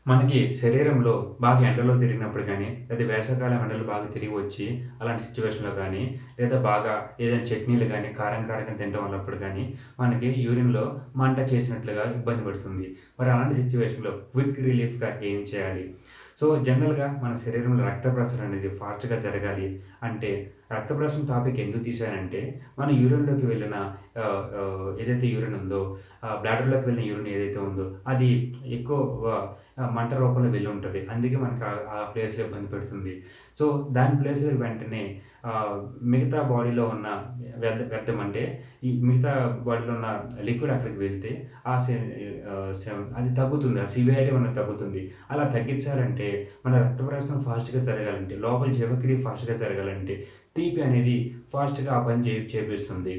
మనకి శరీరంలో బాగా ఎండలో తిరిగినప్పుడు గానీ, లేదా వేసవికాలం ఎండలు బాగా తిరిగి వచ్చి, అలాంటి సిట్యుయేషన్‌లో గానీ, లేదా బాగా ఏదైనా చట్నీలు గానీ, కారం కారంగా తినటం వల్లప్పుడు గానీ, మనకి యూరిన్‌లో మంట చేసినట్లుగా ఇబ్బంది పడుతుంది. మరి అలాంటి సిట్యుయేషన్‌లో క్విక్ రిలీఫ్‌గా ఏం చేయాలి? సో, జనరల్‌గా మన శరీరంలో రక్త ప్రసరణ అనేది ఫాస్ట్‌గా జరగాలి అంటే, రక్త ప్రసరణ టాపిక్ ఎందుకు తీశానంటే, మన యూరిన్‌లోకి వెళ్ళిన ఏదైతే యూరిన్ ఉందో, బ్లాడర్‌లోకి వెళ్ళిన యూరిన్ ఏదైతే ఉందో, అది ఎక్కువగా మంట రూపంలో వెళ్ళుంటది. అందుకే మనకు ఆ ప్లేస్‌లో ఇబ్బంది పెడుతుంది. సో, దాని ప్లేస్‌లో వెంటనే మిగతా బాడీలో ఉన్న వ్యర్థం అంటే, ఈ మిగతా బాడీలో ఉన్న లిక్విడ్ అక్కడికి వెళ్తే, ఆ సె అది తగ్గుతుంది. ఆ సివియారిటీ అనేది తగ్గుతుంది. అలా తగ్గించాలంటే, మన రక్త ప్రసరణ ఫాస్ట్‌గా జరగాలంటే, లోపల జీవక్రియ ఫాస్ట్‌గా జరగాలంటే, తీపి అనేది ఫాస్ట్‌గా ఆ పని చేపిస్తుంది.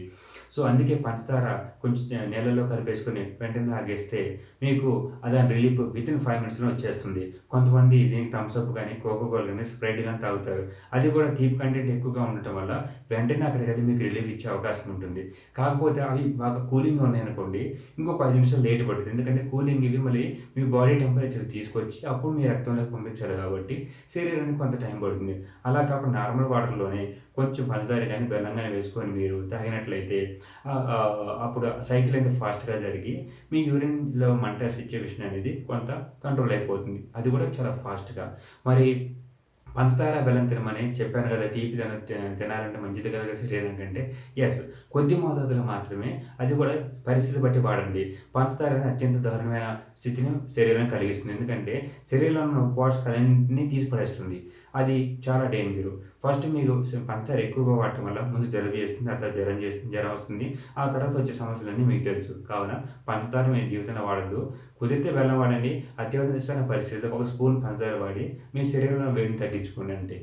సో, అందుకే పంచదార కొంచెం నీళ్ళలో కలిపేసుకొని వెంటనే తాగేస్తే మీకు దాని రిలీఫ్ వితిన్ 5 మినిట్స్‌లో వచ్చేస్తుంది. కొంతమంది దీనికి థమ్స్ అప్ గాని, కోకా కోలా గాని, స్ప్రైట్ గాని తాగుతారు. అది కూడా తీపి కంటెంట్ ఎక్కువగా ఉండటం వల్ల వెంటనే అక్కడికెళ్ళి మీకు రిలీఫ్ ఇచ్చే అవకాశం ఉంటుంది. కాకపోతే అవి బాగా కూలింగ్‌గా ఉన్నాయనుకోండి, ఇంకొక 5 నిమిషాలు లేట్ పడుతుంది. ఎందుకంటే కూలింగ్ ఇవి మళ్ళీ మీ బాడీ టెంపరేచర్‌కి తీసుకొచ్చి అప్పుడు మీ రక్తంలోకి పంపించాలి కాబట్టి శరీరానికి కొంత టైం పడుతుంది. అలా కాకుండా నార్మల్ వాటర్‌లోనే కొంచెం పంచదార గాని, బెల్లం గాని వేసుకొని మీరు తాగినట్లయితే అప్పుడు సైకిల్ అనేది ఫాస్ట్‌గా జరిగి మీ యూరిన్‌లో మంట సిట్యుయేషన్ అనేది కొంత కంట్రోల్ అయిపోతుంది. అది కూడా చాలా ఫాస్ట్‌గా. మరి పంచదార, బెల్లం తినమని చెప్పాను కదా! తీపి తినాలంటే మంచిది కాదు కదా శరీరానికంటే. యెస్. కొద్ది మోతాదులో మాత్రమే. అది కూడా పరిస్థితి బట్టి వాడండి. పంచదార అనేది అత్యంత దారుణమైన స్థితిని శరీరానికి కలిగిస్తుంది. ఎందుకంటే శరీరంలో ఉన్న పోషకాలన్నింటినీ తీసి పడేస్తుంది. అది చాలా డేంజరు. ఫస్ట్ మీకు పంచదార ఎక్కువగా వాడటం వల్ల ముందు జలుబు చేస్తుంది. ఆ తర్వాత జ్వరం వస్తుంది. ఆ తర్వాత వచ్చే సమస్యలన్నీ మీకు తెలుసు. కావున పంచదార మీ జీవితంలో వాడొద్దు. కుదిరితే బెల్లం వాడండి. అత్యవసర పరిస్థితిలో ఒక స్పూన్ పంచదార వాడి మీ శరీరంలో వేడిని తగ్గించుకోండి అంతే.